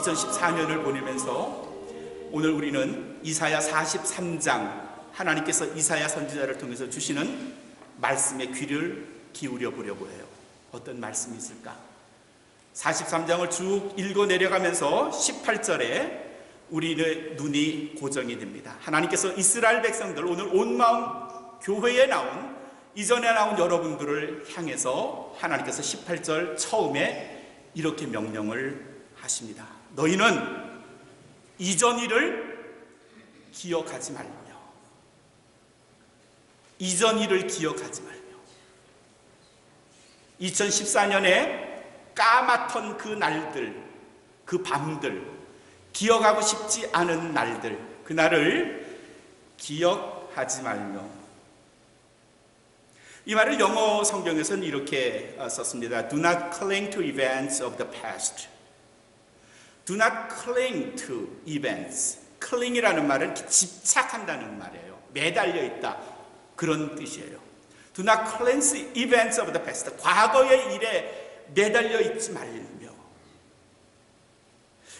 2014년을 보내면서 오늘 우리는 이사야 43장, 하나님께서 이사야 선지자를 통해서 주시는 말씀에 귀를 기울여 보려고 해요. 어떤 말씀이 있을까? 43장을 쭉 읽어 내려가면서 18절에 우리의 눈이 고정이 됩니다. 하나님께서 이스라엘 백성들, 오늘 온 마음 교회에 나온, 이전에 나온 여러분들을 향해서 하나님께서 18절 처음에 이렇게 명령을 하십니다. 너희는 이전 일을 기억하지 말며, 이전 일을 기억하지 말며, 2014년에 까맣던 그 날들, 그 밤들, 기억하고 싶지 않은 날들, 그날을 기억하지 말며. 이 말을 영어 성경에서는 이렇게 썼습니다. Do not cling to events of the past. Do not cling to events. cling이라는 말은 집착한다는 말이에요. 매달려 있다, 그런 뜻이에요. Do not cling to events of the past. 과거의 일에 매달려 있지 말며.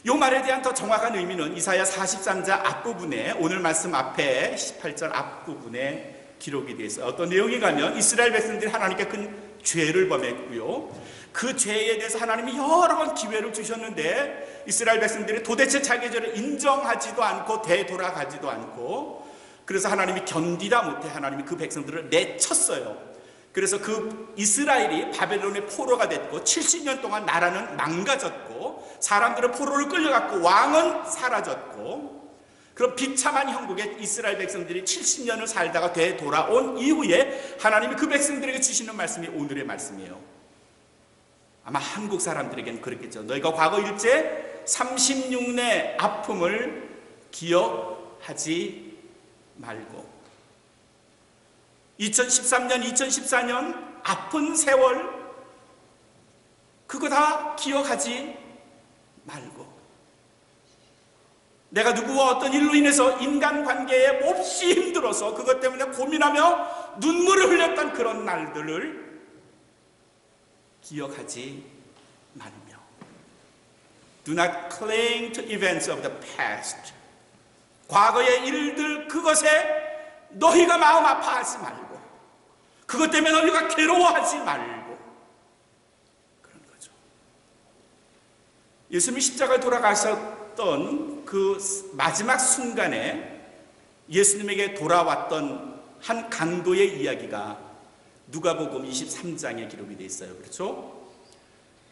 이 말에 대한 더 정확한 의미는 이사야 43장 앞부분에, 오늘 말씀 앞에 18절 앞부분에 기록이 되어 있어요. 어떤 내용이 가면 이스라엘 백성들이 하나님께 큰 죄를 범했고요, 그 죄에 대해서 하나님이 여러 번 기회를 주셨는데 이스라엘 백성들이 도대체 자기 죄를 인정하지도 않고 되돌아가지도 않고, 그래서 하나님이 견디다 못해 하나님이 그 백성들을 내쳤어요. 그래서 그 이스라엘이 바벨론의 포로가 됐고 70년 동안 나라는 망가졌고 사람들은 포로를 끌려갔고 왕은 사라졌고, 그런 비참한 형국에 이스라엘 백성들이 70년을 살다가 되돌아온 이후에 하나님이 그 백성들에게 주시는 말씀이 오늘의 말씀이에요. 아마 한국 사람들에게는 그렇겠죠. 너희가 과거 일제 36내 아픔을 기억하지 말고, 2013년, 2014년 아픈 세월, 그거 다 기억하지 말고, 내가 누구와 어떤 일로 인해서 인간관계에 몹시 힘들어서 그것 때문에 고민하며 눈물을 흘렸던 그런 날들을 기억하지 말며. Do not cling to events of the past. 과거의 일들, 그것에 너희가 마음 아파하지 말고, 그것 때문에 너희가 괴로워하지 말고, 그런 거죠. 예수님이 십자가에 돌아가셨던 그 마지막 순간에 예수님에게 돌아왔던 한 강도의 이야기가 누가복음 23장에 기록이 되어 있어요. 그렇죠?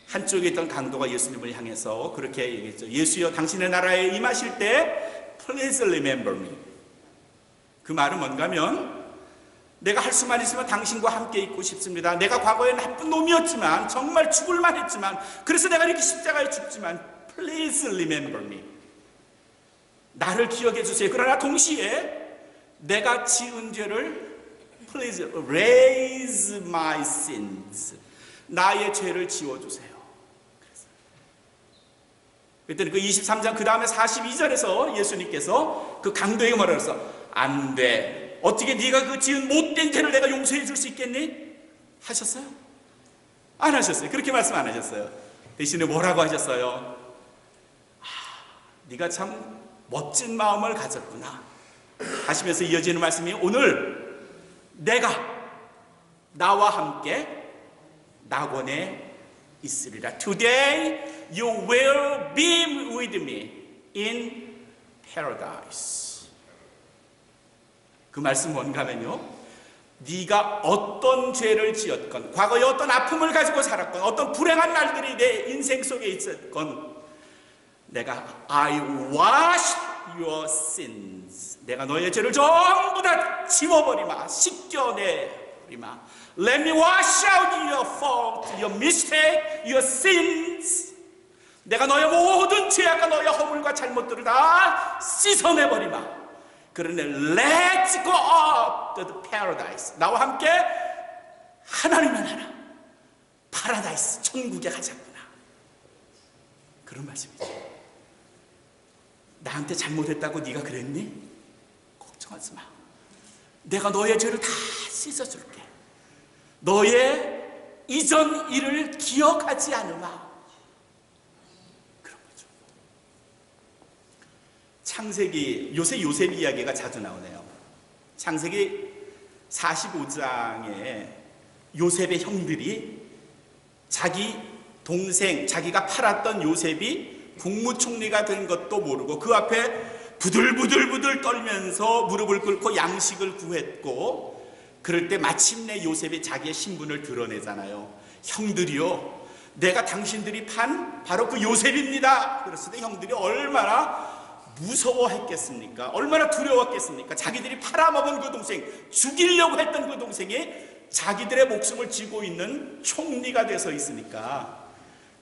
한쪽에 있던 강도가 예수님을 향해서 그렇게 얘기했죠. 예수여, 당신의 나라에 임하실 때 Please remember me. 그 말은 뭔가 하면, 내가 할 수만 있으면 당신과 함께 있고 싶습니다. 내가 과거에 나쁜 놈이었지만, 정말 죽을만 했지만, 그래서 내가 이렇게 십자가에 죽지만 Please remember me. 나를 기억해 주세요. 그러나 동시에 내가 지은 죄를 Please erase my sins. 나의 죄를 지워주세요. 그랬더니 그 23장 그 다음에 42절에서 예수님께서 그 강도에게 뭐라 그랬어? 안 돼. 어떻게 네가 그 지은 못된 죄를 내가 용서해 줄 수 있겠니? 하셨어요? 안 하셨어요. 그렇게 말씀 안 하셨어요. 대신에 뭐라고 하셨어요? 네가 참 멋진 마음을 가졌구나 하시면서 이어지는 말씀이, 오늘 내가 나와 함께 낙원에 있으리라. Today you will be with me in paradise. 그 말씀 뭔가 하면요, 네가 어떤 죄를 지었건, 과거에 어떤 아픔을 가지고 살았건, 어떤 불행한 날들이 내 인생 속에 있었건, 내가 I wash your sins. 내가 너의 죄를 전부 다 지워버리마, 씻겨내버리마. Let me wash out your fault, your mistake, your sins. 내가 너의 모든 죄악과 너의 허물과 잘못들을 다 씻어내버리마. 그러네, let's go up to the paradise. 나와 함께 하나님의 나라, 파라다이스, 천국에 가자꾸나. 그런 말씀이죠. 나한테 잘못했다고 네가 그랬니? 걱정하지 마. 내가 너의 죄를 다 씻어줄게. 너의 이전 일을 기억하지 않으마. 그런 거죠. 창세기, 요셉 이야기가 자주 나오네요. 창세기 45장에 요셉의 형들이 자기 동생, 자기가 팔았던 요셉이 국무총리가 된 것도 모르고 그 앞에 부들부들 떨면서 무릎을 꿇고 양식을 구했고, 그럴 때 마침내 요셉이 자기의 신분을 드러내잖아요. 형들이요, 내가 당신들이 판 바로 그 요셉입니다. 그랬을 때 형들이 얼마나 무서워했겠습니까? 얼마나 두려웠겠습니까? 자기들이 팔아먹은 그 동생, 죽이려고 했던 그 동생이 자기들의 목숨을 쥐고 있는 총리가 돼서 있으니까,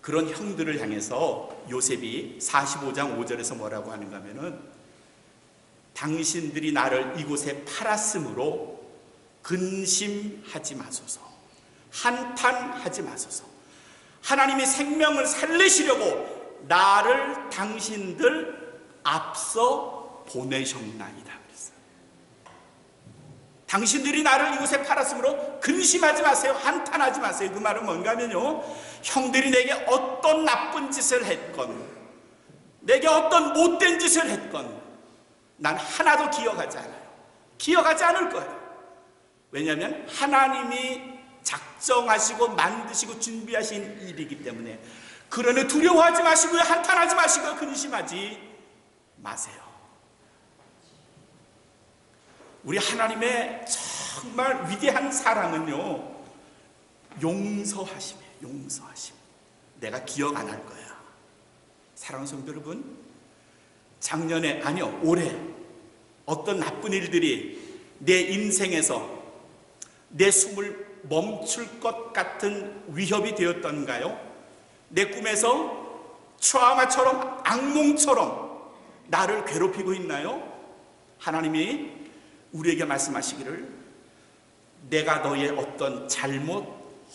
그런 형들을 향해서 요셉이 45장 5절에서 뭐라고 하는가 하면은, 당신들이 나를 이곳에 팔았으므로 근심하지 마소서, 한탄하지 마소서. 하나님이 생명을 살리시려고 나를 당신들 앞서 보내셨나이다 그랬어요. 당신들이 나를 이곳에 팔았으므로 근심하지 마세요, 한탄하지 마세요. 그 말은 뭔가 하면요, 형들이 내게 어떤 나쁜 짓을 했건, 내게 어떤 못된 짓을 했건 난 하나도 기억하지 않아요. 기억하지 않을 거예요. 왜냐하면 하나님이 작정하시고 만드시고 준비하신 일이기 때문에. 그러니 두려워하지 마시고요, 한탄하지 마시고요, 근심하지 마세요. 우리 하나님의 정말 위대한 사랑은요, 용서하심이에요. 용서하심. 내가 기억 안 할 거야. 사랑하는 성도 여러분, 작년에, 아니요, 올해 어떤 나쁜 일들이 내 인생에서 내 숨을 멈출 것 같은 위협이 되었던가요? 내 꿈에서 트라우마처럼, 악몽처럼 나를 괴롭히고 있나요? 하나님이 우리에게 말씀하시기를, 내가 너의 어떤 잘못,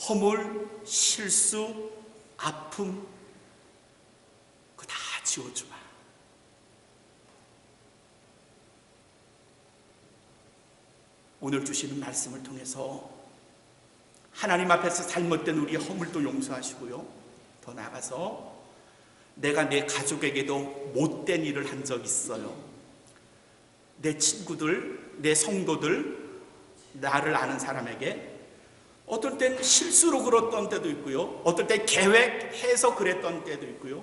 허물, 실수, 아픔 그거 다 지워주마. 오늘 주시는 말씀을 통해서 하나님 앞에서 잘못된 우리의 허물도 용서하시고요, 더 나아가서 내가 내 가족에게도 못된 일을 한 적 있어요. 내 친구들, 내 성도들, 나를 아는 사람에게 어떨 땐 실수로 그랬던 때도 있고요, 어떨 때 계획해서 그랬던 때도 있고요,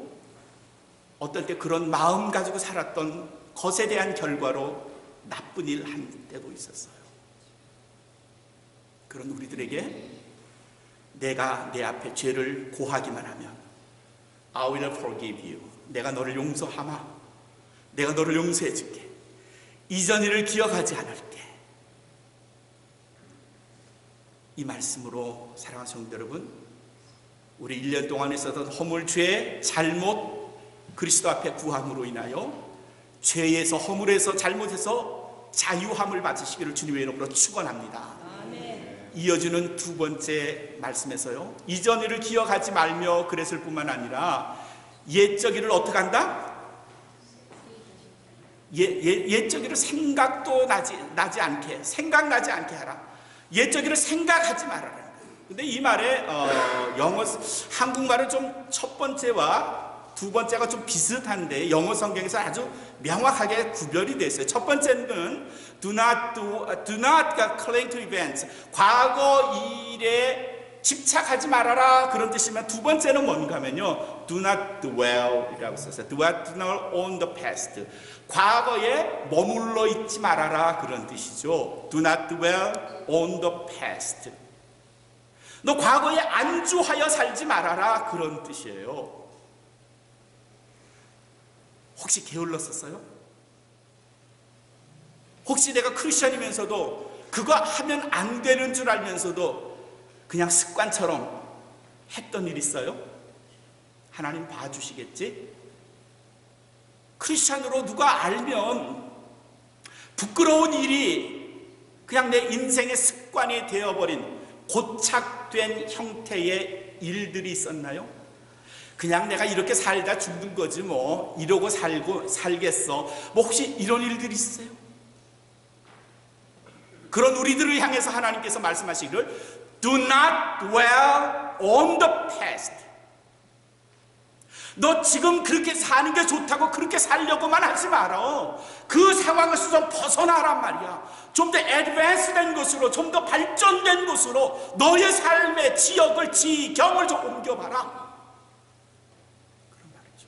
어떨 때 그런 마음 가지고 살았던 것에 대한 결과로 나쁜 일 한 때도 있었어요. 그런 우리들에게 내가 내 앞에 죄를 고하기만 하면 I will forgive you, 내가 너를 용서하마, 내가 너를 용서해 줄게, 이전 일을 기억하지 않을게. 이 말씀으로 사랑하는 성도 여러분, 우리 1년 동안 있었던 허물, 죄, 잘못, 그리스도 앞에 구함으로 인하여 죄에서, 허물에서, 잘못해서 자유함을 받으시기를 주님의 이름으로 축원합니다. 이어지는 두 번째 말씀에서요, 이전 일을 기억하지 말며 그랬을 뿐만 아니라 옛적 일을 어떻게 한다? 옛적 일을 생각도 나지 않게, 생각나지 않게 하라. 옛적 일을 생각하지 말아라. 근데 이 말에 한국말은 좀 첫 번째와 두 번째가 좀 비슷한데 영어 성경에서 아주 명확하게 구별이 되어 있어요. 첫 번째는 do not cling to events, 과거 일에 집착하지 말아라, 그런 뜻이면, 두 번째는 뭔가 하면요, do not dwell 이라고 썼어요. do not dwell on the past, 과거에 머물러 있지 말아라, 그런 뜻이죠. do not dwell on the past, 너 과거에 안주하여 살지 말아라, 그런 뜻이에요. 혹시 게을렀었어요? 혹시 내가 크리스천이면서도 그거 하면 안 되는 줄 알면서도 그냥 습관처럼 했던 일 있어요? 하나님 봐주시겠지? 크리스천으로 누가 알면 부끄러운 일이 그냥 내 인생의 습관이 되어버린 고착된 형태의 일들이 있었나요? 그냥 내가 이렇게 살다 죽는 거지 뭐, 이러고 살겠어, 뭐 혹시 이런 일들이 있어요? 그런 우리들을 향해서 하나님께서 말씀하시기를 do not dwell on the past, 너 지금 그렇게 사는 게 좋다고 그렇게 살려고만 하지 마라. 그 상황에서 좀 벗어나란 말이야. 좀 더 애드밴스된 곳으로, 좀 더 발전된 곳으로 너의 삶의 지역을, 지경을 좀 옮겨봐라. 그런 말이죠.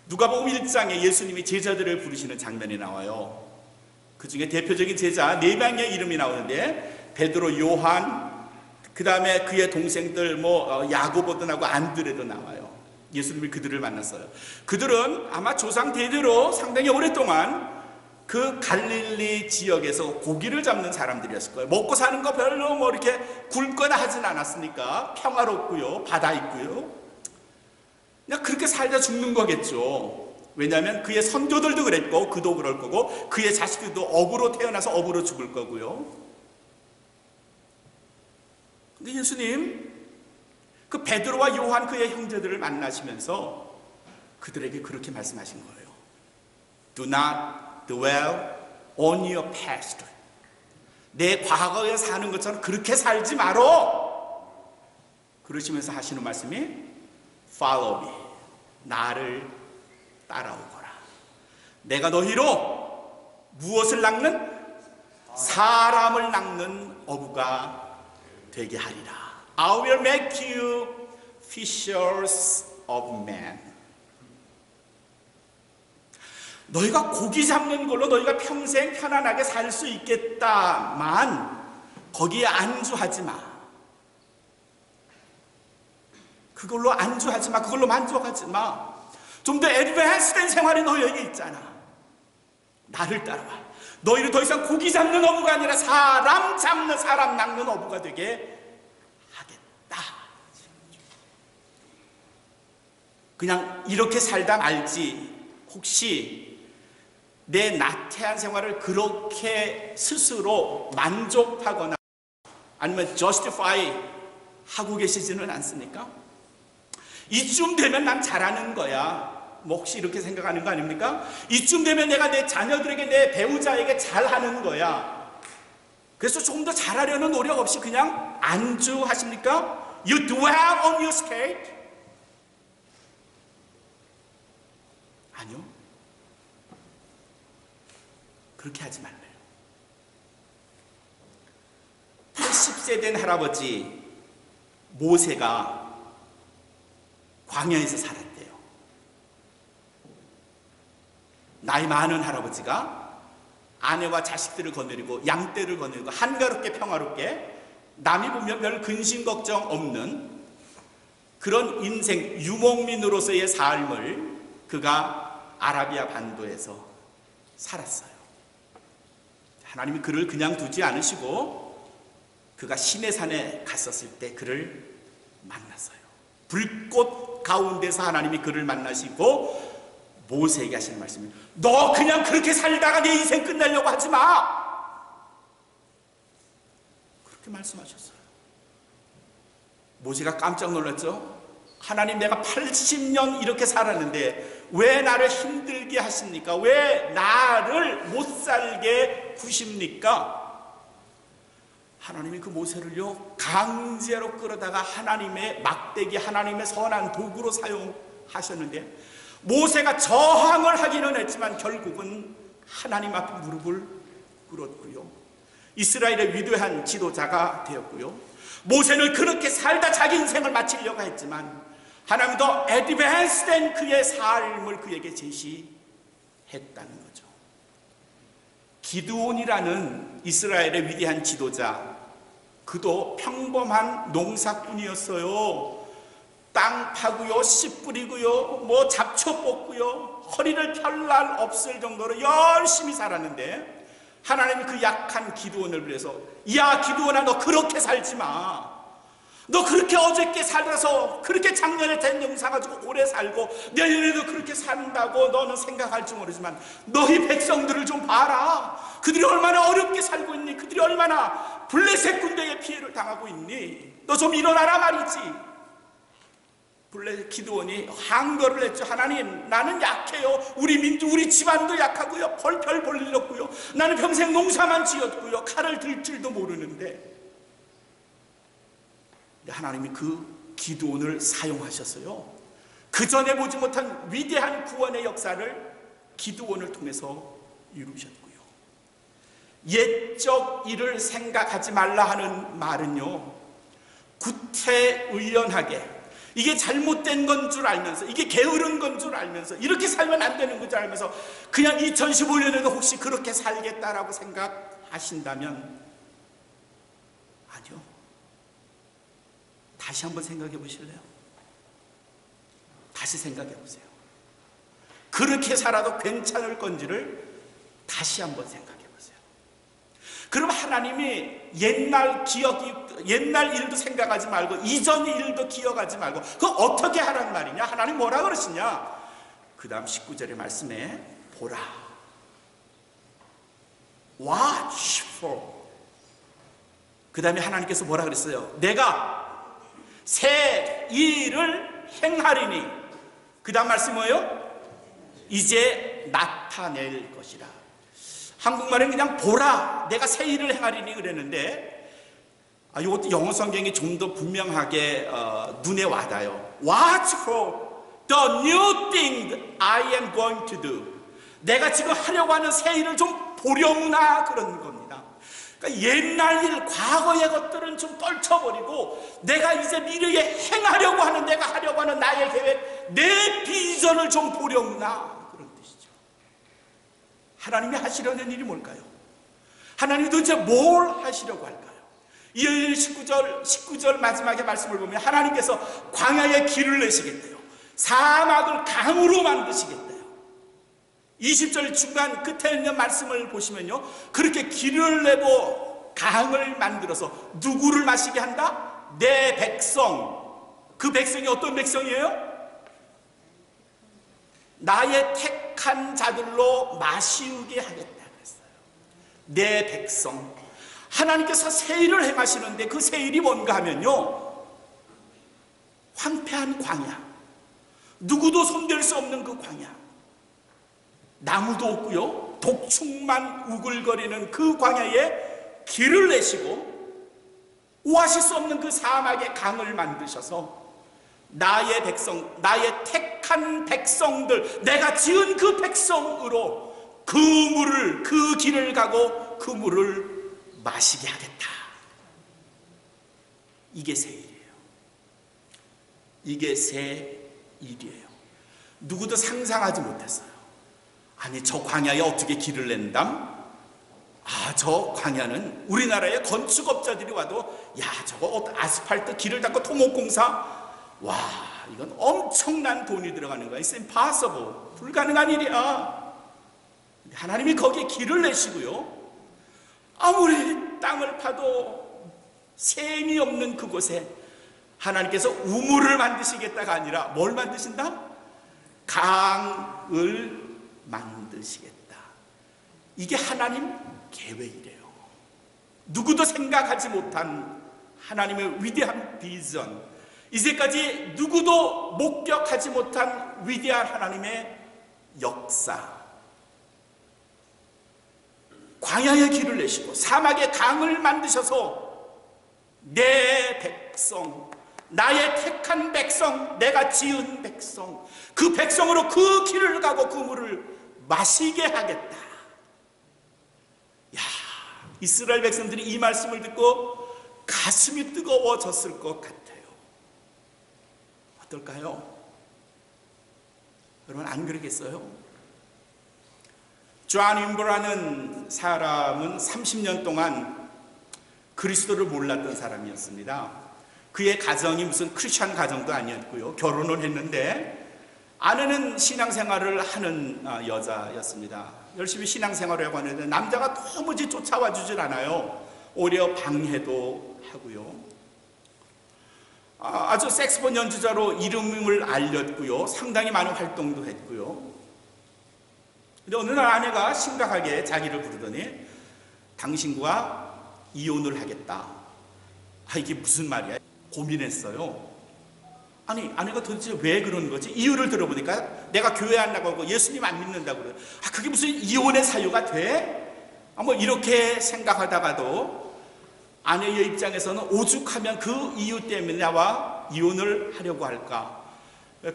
누가복음 1장에 예수님이 제자들을 부르시는 장면이 나와요. 그 중에 대표적인 제자 4명의 이름이 나오는데, 베드로, 요한, 그 다음에 그의 동생들 야고보도 안드레도 나와요. 예수님이 그들을 만났어요. 그들은 아마 조상 대대로 상당히 오랫동안 그 갈릴리 지역에서 고기를 잡는 사람들이었을 거예요. 먹고 사는 거 별로 이렇게 굶거나 하진 않았으니까 평화롭고요, 바다 있고요. 그냥 그렇게 살다 죽는 거겠죠. 왜냐하면 그의 선조들도 그랬고 그도 그럴 거고 그의 자식들도 업으로 태어나서 업으로 죽을 거고요. 근데 예수님 그 베드로와 요한 그의 형제들을 만나시면서 그들에게 그렇게 말씀하신 거예요. Do not dwell on your past. 내 과거에 사는 것처럼 그렇게 살지 말어. 그러시면서 하시는 말씀이 Follow me. 나를 따라오거라. 내가 너희로 무엇을 낚는? 사람을 낚는 어부가 되게 하리라. I will make you fishers of men. 너희가 고기 잡는 걸로 너희가 평생 편안하게 살 수 있겠다만 거기에 안주하지 마. 그걸로 안주하지 마. 그걸로 만족하지 마. 좀 더 애드밴스된 생활이 너희에게 있잖아. 나를 따라와. 너희를 더 이상 고기 잡는 어부가 아니라 사람 잡는, 사람 낚는 어부가 되게 하겠다. 그냥 이렇게 살다 말지, 혹시 내 나태한 생활을 그렇게 스스로 만족하거나 아니면 justify 하고 계시지는 않습니까? 이쯤 되면 난 잘하는 거야. 혹시 이렇게 생각하는 거 아닙니까? 이쯤 되면 내가 내 자녀들에게, 내 배우자에게 잘하는 거야. 그래서 조금 더 잘하려는 노력 없이 그냥 안주하십니까? You dwell on your state? 아니요. 그렇게 하지 말래요. 80세 된 할아버지 모세가 광야에서 살았대요. 나이 많은 할아버지가 아내와 자식들을 거느리고 양떼를 거느리고 한가롭게 평화롭게 남이 보면 별 근심 걱정 없는 그런 인생, 유목민으로서의 삶을 그가 아라비아 반도에서 살았어요. 하나님이 그를 그냥 두지 않으시고 그가 시내산에 갔었을 때 그를 만났어요. 불꽃 가운데서 하나님이 그를 만나시고 모세에게 하시는 말씀이, 너 그냥 그렇게 살다가 내 인생 끝내려고 하지 마. 그렇게 말씀하셨어요. 모세가 깜짝 놀랐죠. 하나님, 내가 80년 이렇게 살았는데 왜 나를 힘들게 하십니까? 왜 나를 못 살게 구십니까? 하나님이 그 모세를요 강제로 끌어다가 하나님의 막대기, 하나님의 선한 도구로 사용하셨는데, 모세가 저항을 하기는 했지만 결국은 하나님 앞에 무릎을 꿇었고요, 이스라엘의 위대한 지도자가 되었고요. 모세는 그렇게 살다 자기 인생을 마치려고 했지만 하나님은 더 애드밴스된 그의 삶을 그에게 제시했다는 거죠. 기드온이라는 이스라엘의 위대한 지도자, 그도 평범한 농사꾼이었어요. 땅 파고요, 씨 뿌리고요, 잡초 뽑고요, 허리를 펼 날 없을 정도로 열심히 살았는데 하나님이 그 약한 기드온을 위해서, 야 기드온아, 너 그렇게 살지 마. 너 그렇게 어저께 살아서 그렇게 작년에 된 농사 가지고 오래 살고 내년에도 그렇게 산다고 너는 생각할지 모르지만 너희 백성들을 좀 봐라. 그들이 얼마나 어렵게 살고 있니? 그들이 얼마나 블레셋 군대의 피해를 당하고 있니? 너 좀 일어나라 말이지. 기드온이 항거를 했죠. 하나님, 나는 약해요. 우리 민족, 우리 집안도 약하고요. 별 볼일 없고요. 나는 평생 농사만 지었고요. 칼을 들 줄도 모르는데. 하나님이 그 기드온을 사용하셨어요. 그 전에 보지 못한 위대한 구원의 역사를 기드온을 통해서 이루셨고요. 옛적 일을 생각하지 말라 하는 말은요, 구태의연하게 이게 잘못된 건 줄 알면서, 이게 게으른 건 줄 알면서, 이렇게 살면 안 되는 건 줄 알면서 그냥 2015년에도 혹시 그렇게 살겠다라고 생각하신다면 아니요. 다시 한번 생각해 보실래요? 다시 생각해 보세요. 그렇게 살아도 괜찮을 건지를 다시 한번 생각해 보세요. 그럼 하나님이 옛날 일도 생각하지 말고 이전 일도 기억하지 말고 그거 어떻게 하란 말이냐? 하나님 뭐라 그러시냐? 그 다음 19절의 말씀에 보라, watch for. 그 다음에 하나님께서 뭐라 그랬어요? 내가 새 일을 행하리니. 그 다음 말씀이 뭐예요? 이제 나타낼 것이라. 한국말은 그냥 보라, 내가 새 일을 행하리니 그랬는데, 이것도 영어 성경이 좀 더 분명하게 눈에 와닿아요. Watch for the new thing I am going to do. 내가 지금 하려고 하는 새 일을 좀 보려무나 그런 겁니다. 그러니까 옛날 일, 과거의 것들은 좀 떨쳐버리고 내가 이제 미래에 행하려고 하는, 내가 하려고 하는 나의 계획, 내 비전을 좀 보려무나 그런 뜻이죠. 하나님이 하시려는 일이 뭘까요? 하나님이 도대체 뭘 하시려고 할까요? 19절 마지막에 말씀을 보면 하나님께서 광야에 길을 내시겠대요. 사막을 강으로 만드시겠대요. 20절 중간 끝에 있는 말씀을 보시면요, 그렇게 길을 내고 강을 만들어서 누구를 마시게 한다? 내 백성. 그 백성이 어떤 백성이에요? 나의 택한 자들로 마시우게 하겠다 그랬어요. 내 백성. 하나님께서 새 일을 행하시는데 그 새 일이 뭔가 하면요, 황폐한 광야, 누구도 손댈 수 없는 그 광야, 나무도 없고요, 독충만 우글거리는 그 광야에 길을 내시고 오아시스 없는 그 사막에 강을 만드셔서 나의 백성, 나의 택한 백성들, 내가 지은 그 백성으로 그 물을, 그 길을 가고 그 물을 마시게 하겠다. 이게 새 일이에요. 이게 새 일이에요. 누구도 상상하지 못했어요. 아니, 저 광야에 어떻게 길을 낸담? 저 광야는 우리나라의 건축업자들이 와도, 저거 아스팔트 길을 닦고 토목공사, 이건 엄청난 돈이 들어가는 거야. It's impossible. 불가능한 일이야. 하나님이 거기에 길을 내시고요, 아무리 땅을 파도 샘이 없는 그곳에 하나님께서 우물을 만드시겠다가 아니라 뭘 만드신다? 강을 만드시겠다. 이게 하나님 계획이래요. 누구도 생각하지 못한 하나님의 위대한 비전, 이제까지 누구도 목격하지 못한 위대한 하나님의 역사. 광야의 길을 내시고 사막에 강을 만드셔서 내 백성, 나의 택한 백성, 내가 지은 백성, 그 백성으로 그 길을 가고 그 물을 마시게 하겠다. 이스라엘 백성들이 이 말씀을 듣고 가슴이 뜨거워졌을 것 같아요. 어떨까요? 여러분, 안 그러겠어요? 존 윈버라는 사람은 30년 동안 그리스도를 몰랐던 사람이었습니다. 그의 가정이 무슨 크리스찬 가정도 아니었고요. 결혼을 했는데 아내는 신앙생활을 하는 여자였습니다. 열심히 신앙생활을 하고 하는데 남자가 도무지 쫓아와 주질 않아요. 오히려 방해도 하고요. 아주 색소폰 연주자로 이름을 알렸고요. 상당히 많은 활동도 했고요. 근데 어느 날 아내가 심각하게 자기를 부르더니 당신과 이혼을 하겠다. 이게 무슨 말이야? 고민했어요. 아니, 아내가 도대체 왜 그런 거지? 이유를 들어보니까 내가 교회 안 나가고 예수님 안 믿는다고 그래요. 그게 무슨 이혼의 사유가 돼? 뭐 이렇게 생각하다가도 아내의 입장에서는 오죽하면 그 이유 때문에 나와 이혼을 하려고 할까?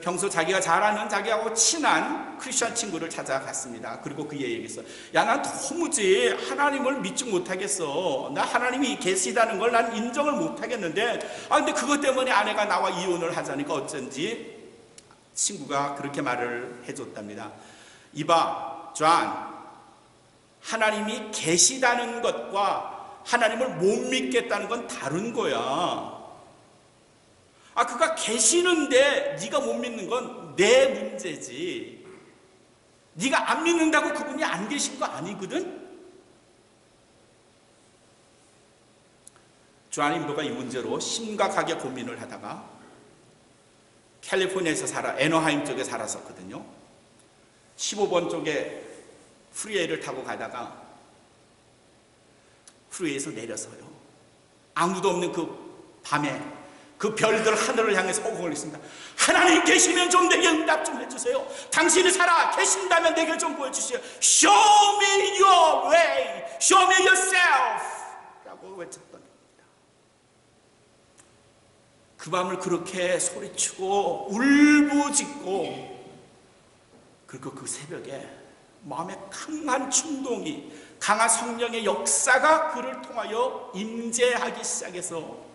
평소 자기가 잘 아는 자기하고 친한 크리스천 친구를 찾아갔습니다. 그리고 그의 얘기했어요. 야, 난 도무지 하나님을 믿지 못하겠어. 나 하나님이 계시다는 걸 난 인정을 못하겠는데, 근데 그것 때문에 아내가 나와 이혼을 하자니까 어쩐지 친구가 그렇게 말을 해줬답니다. 이봐, 존, 하나님이 계시다는 것과 하나님을 못 믿겠다는 건 다른 거야. 그가 계시는데 네가 못 믿는 건 내 문제지. 네가 안 믿는다고 그분이 안 계신 거 아니거든? 존 인도가 이 문제로 심각하게 고민을 하다가 캘리포니아에서 애너하임 쪽에 살았었거든요. 15번 쪽에 프리웨이를 타고 가다가 프리웨이에서 내려서요, 아무도 없는 그 밤에 그 별들 하늘을 향해서 호응을 했습니다. 하나님 계시면 좀 내게 응답 좀 해주세요. 당신이 살아 계신다면 내게 좀 보여주세요. Show me your way. Show me yourself. 라고 외쳤던 겁니다. 그 밤을 그렇게 소리치고 울부짖고, 그리고 그 새벽에 마음에 강한 충동이, 강한 성령의 역사가 그를 통하여 임재하기 시작해서,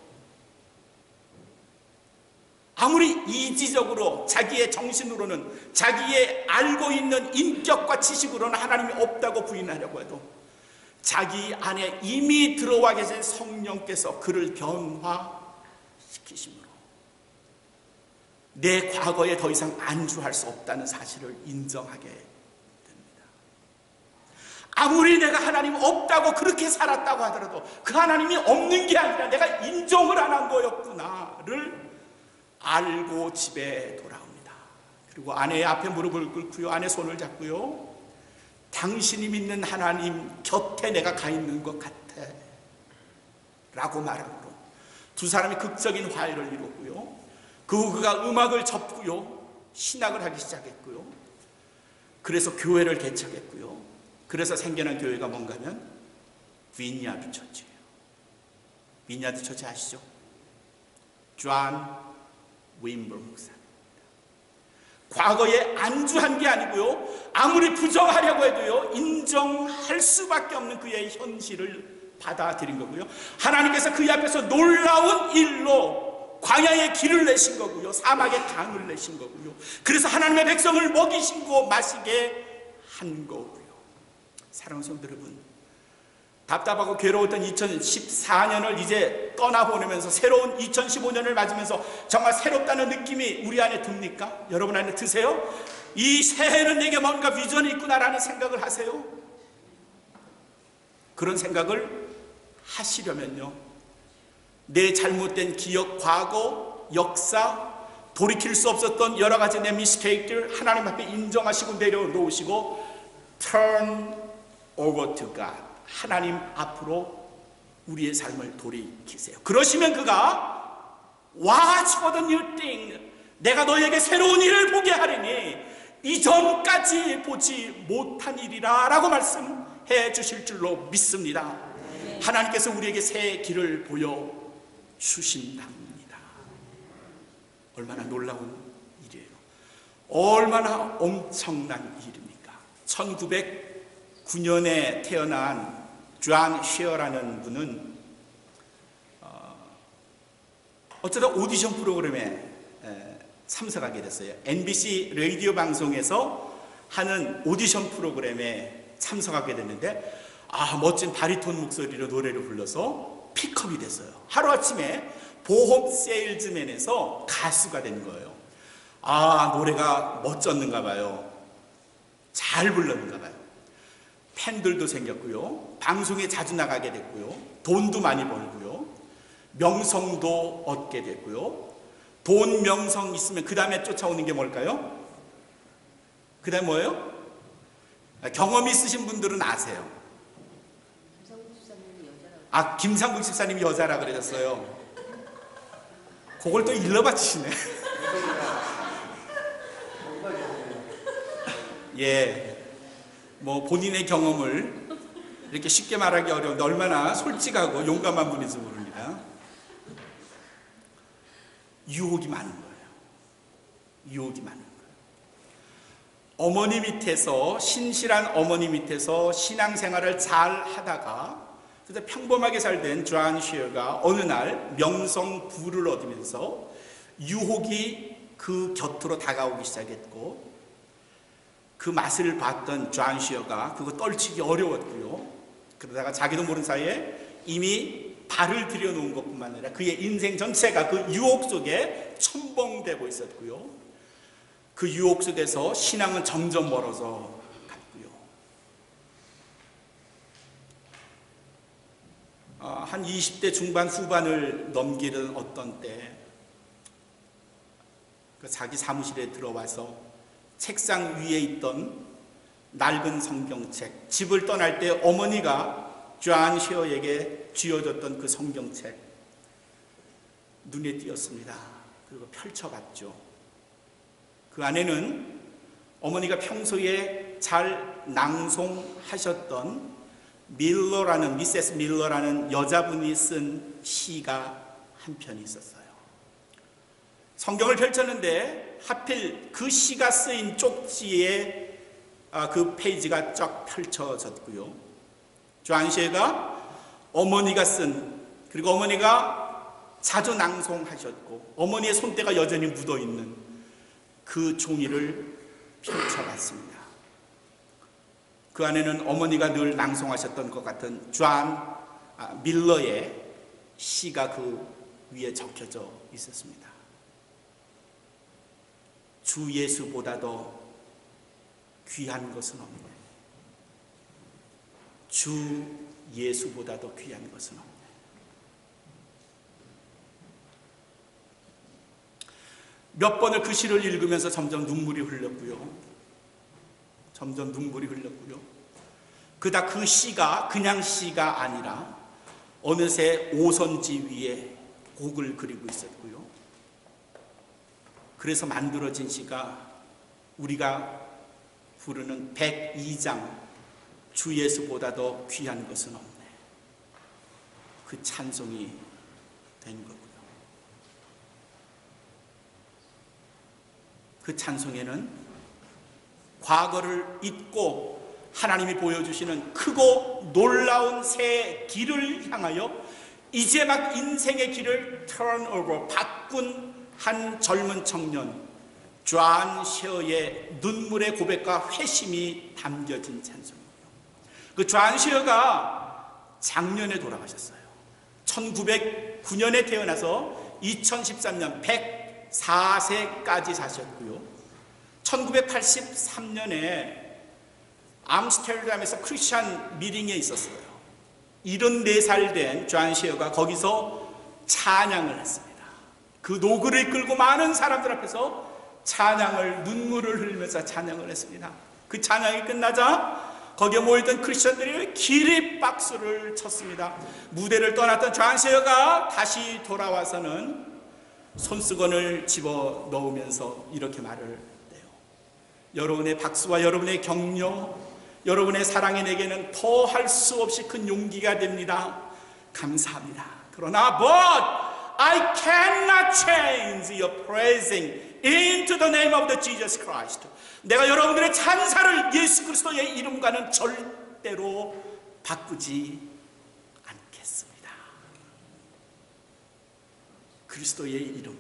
아무리 이지적으로 자기의 정신으로는, 자기의 알고 있는 인격과 지식으로는 하나님이 없다고 부인하려고 해도 자기 안에 이미 들어와 계신 성령께서 그를 변화시키심으로 내 과거에 더 이상 안주할 수 없다는 사실을 인정하게 됩니다. 아무리 내가 하나님 없다고 그렇게 살았다고 하더라도 그 하나님이 없는 게 아니라 내가 인정을 안 한 거였구나를 알고 집에 돌아옵니다. 그리고 아내의 앞에 무릎을 꿇고요, 아내 손을 잡고요, 당신이 믿는 하나님 곁에 내가 가 있는 것 같아 라고 말하므로 두 사람이 극적인 화해를 이루고요, 그 후 그가 음악을 접고요, 신학을 하기 시작했고요, 그래서 교회를 개척했고요. 그래서 생겨난 교회가 뭔가 하면 비니아드 처치예요. 비니아드 처치 아시죠? 존 윈버 목사입니다. 과거에 안주한 게 아니고요, 아무리 부정하려고 해도요, 인정할 수밖에 없는 그의 현실을 받아들인 거고요. 하나님께서 그의 앞에서 놀라운 일로 광야의 길을 내신 거고요, 사막의 강을 내신 거고요. 그래서 하나님의 백성을 먹이시고 마시게 한 거고요. 사랑하는 성도 여러분, 답답하고 괴로웠던 2014년을 이제 떠나보내면서 새로운 2015년을 맞으면서 정말 새롭다는 느낌이 우리 안에 듭니까? 여러분 안에 드세요? 이 새해는 내게 뭔가 비전이 있구나라는 생각을 하세요? 그런 생각을 하시려면요, 내 잘못된 기억, 과거, 역사, 돌이킬 수 없었던 여러 가지 내 미스테이크들 하나님 앞에 인정하시고 내려놓으시고 turn over to God, 하나님 앞으로 우리의 삶을 돌이키세요. 그러시면 그가 Watch for the new thing, 내가 너에게 새로운 일을 보게 하리니 이전까지 보지 못한 일이라 라고 말씀해 주실 줄로 믿습니다. 하나님께서 우리에게 새 길을 보여주신답니다. 얼마나 놀라운 일이에요. 얼마나 엄청난 일입니까? 1909년에 태어난 존 쉐어라는 분은 어쩌다 오디션 프로그램에 참석하게 됐어요. MBC 라디오 방송에서 하는 오디션 프로그램에 참석하게 됐는데, 멋진 바리톤 목소리로 노래를 불러서 픽업이 됐어요. 하루아침에 보험 세일즈맨에서 가수가 된 거예요. 노래가 멋졌는가 봐요. 잘 불렀는가 봐요. 팬들도 생겼고요, 방송에 자주 나가게 됐고요, 돈도 많이 벌고요, 명성도 얻게 됐고요. 돈, 명성 있으면 그 다음에 쫓아오는 게 뭘까요? 그 다음에 뭐예요? 경험 있으신 분들은 아세요. 김상국 집사님이 여자라 그러셨어요. 그걸 또 일러바치시네. 예, 뭐 본인의 경험을 이렇게 쉽게 말하기 어려운데 얼마나 솔직하고 용감한 분인지 모릅니다. 유혹이 많은 거예요. 유혹이 많은 거예요. 어머니 밑에서, 신실한 어머니 밑에서 신앙생활을 잘 하다가 그래서 평범하게 살던 존 쉐어가 어느 날 명성부를 얻으면서 유혹이 그 곁으로 다가오기 시작했고, 그 맛을 봤던 존 쉐어가 그거 떨치기 어려웠고요. 그러다가 자기도 모르는 사이에 이미 발을 들여놓은 것뿐만 아니라 그의 인생 전체가 그 유혹 속에 첨벙되고 있었고요. 그 유혹 속에서 신앙은 점점 멀어져 갔고요. 한 20대 중반 후반을 넘기는 어떤 때 자기 사무실에 들어와서 책상 위에 있던 낡은 성경책, 집을 떠날 때 어머니가 존 쉐어에게 쥐어줬던 그 성경책 눈에 띄었습니다. 그리고 펼쳐봤죠. 그 안에는 어머니가 평소에 잘 낭송하셨던 밀러라는, 미세스 밀러라는 여자분이 쓴 시가 한 편이 있었어요. 성경을 펼쳤는데 하필 그 시가 쓰인 쪽지에 그 페이지가 쫙 펼쳐졌고요. 존 쉐어가 어머니가 쓴, 그리고 어머니가 자주 낭송하셨고 어머니의 손때가 여전히 묻어있는 그 종이를 펼쳐봤습니다. 그 안에는 어머니가 늘 낭송하셨던 것 같은 존 밀러의 시가 그 위에 적혀져 있었습니다. 주 예수보다도 귀한 것은 없네. 주 예수보다도 귀한 것은 없네. 몇 번을 그 시를 읽으면서 점점 눈물이 흘렀고요. 그다 그 시가 그냥 시가 아니라 어느새 오선지 위에 곡을 그리고 있었고요. 그래서 만들어진 시가 우리가 부르는 102장 주 예수보다도 귀한 것은 없네. 그 찬송이 된 거고요. 그 찬송에는 과거를 잊고 하나님이 보여주시는 크고 놀라운 새 길을 향하여 이제 막 인생의 길을 턴오버 바꾼 한 젊은 청년 존 쉐어의 눈물의 고백과 회심이 담겨진 찬송이에요. 그 존 쉐어가 작년에 돌아가셨어요. 1909년에 태어나서 2013년 104세까지 사셨고요. 1983년에 암스테르담에서 크리스천 미팅에 있었어요. 74살 된 존 쉐어가 거기서 찬양을 했습니다. 그 노그를 끌고 많은 사람들 앞에서 찬양을, 눈물을 흘리면서 찬양을 했습니다. 그 찬양이 끝나자 거기에 모였던 크리스천들이 기립박수를 쳤습니다. 무대를 떠났던 존 쉐어가 다시 돌아와서는 손수건을 집어 넣으면서 이렇게 말을 해요. 여러분의 박수와 여러분의 격려, 여러분의 사랑이 내게는 더할 수 없이 큰 용기가 됩니다. 감사합니다. 그러나 but I cannot change your praising into the name of the Jesus Christ. 내가 여러분들의 찬사를 예수 그리스도의 이름과는 절대로 바꾸지 않겠습니다. 그리스도의 이름,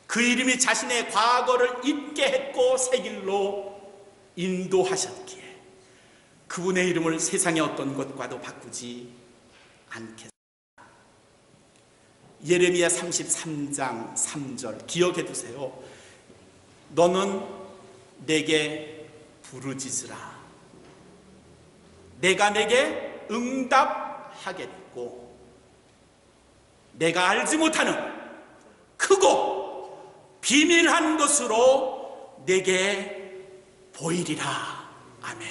그 이름이 자신의 과거를 잊게 했고 새 길로 인도하셨기에 그분의 이름을 세상의 어떤 것과도 바꾸지 않겠습니다. 예레미야 33장 3절 기억해 두세요. 너는 내게 부르짖으라. 내가 내게 응답하겠고 내가 알지 못하는 크고 비밀한 것으로 내게 보이리라. 아멘.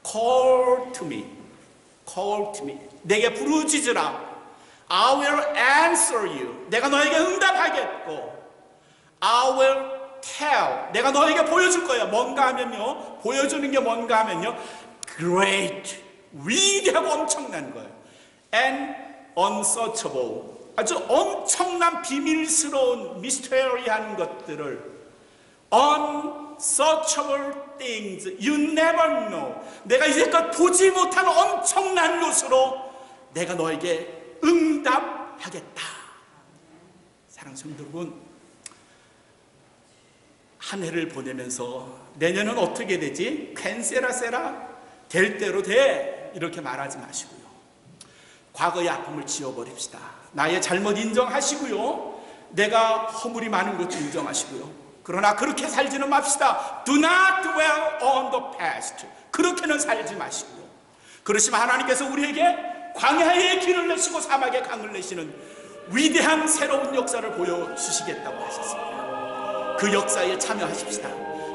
Call to me. Call to me. 내게 부르짖으라. I will answer you. 내가 너에게 응답하겠고 I will tell. 내가 너에게 보여줄 거야. 뭔가 하면요, 보여주는 게 뭔가 하면요, great, 위대하고 엄청난 거예요. And unsearchable, 아주 엄청난 비밀스러운 미스테리한 것들을 unsearchable things you never know, 내가 이제껏 보지 못한 엄청난 것으로 내가 너에게 응답하겠다. 사랑하는 성도 여러분, 한 해를 보내면서 내년은 어떻게 되지? 캔세라세라, 될 대로 돼, 이렇게 말하지 마시고요. 과거의 아픔을 지워버립시다. 나의 잘못 인정하시고요. 내가 허물이 많은 것도 인정하시고요. 그러나 그렇게 살지는 맙시다. Do not dwell on the past. 그렇게는 살지 마시고요. 그러시면 하나님께서 우리에게 광야의 길을 내시고 사막의 강을 내시는 위대한 새로운 역사를 보여주시겠다고 하셨습니다. 그 역사에 참여하십시다.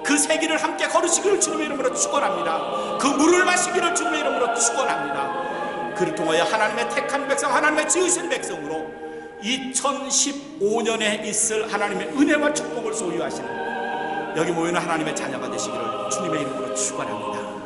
그 세기를 함께 걸으시기를 주님의 이름으로 축원합니다. 그 물을 마시기를 주님의 이름으로 축원합니다. 그를 통하여 하나님의 택한 백성, 하나님의 지으신 백성으로 2015년에 있을 하나님의 은혜와 축복을 소유하시는 여기 모이는 하나님의 자녀가 되시기를 주님의 이름으로 축원합니다.